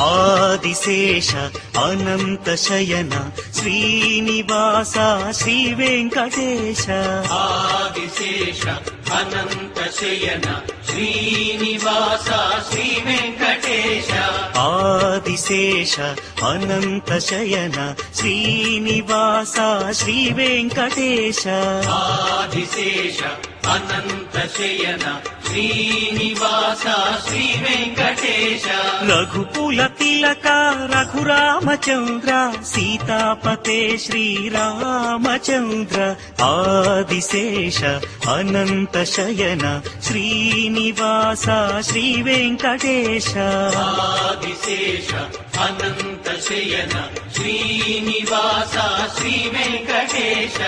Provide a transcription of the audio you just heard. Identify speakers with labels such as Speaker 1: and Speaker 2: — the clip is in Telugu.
Speaker 1: ఆదిశేష అనంత శయన శ్రీనివాస శ్రీ వెంకటేశ
Speaker 2: ఆదిశేష అనంత శయన శ్రీనివాస శ్రీ వెంకటేశ
Speaker 1: ఆదిశేష అనంత శయన శ్రీనివాస శ్రీ వెంకటేశ
Speaker 2: ఆదిశేష అనంత శయన శ్రీనివాస శ్రీ వెంకటేశ
Speaker 1: రఘుకుల తిలక రఘురామచంద్ర సీతాపతే శ్రీరామచంద్ర ఆదిశేష అనంత శయన శ్రీనివాస శ్రీ వెంకటేశ
Speaker 2: ఆదిశేష అనంత శయన శ్రీనివాస శ్రీ వెంకటేశ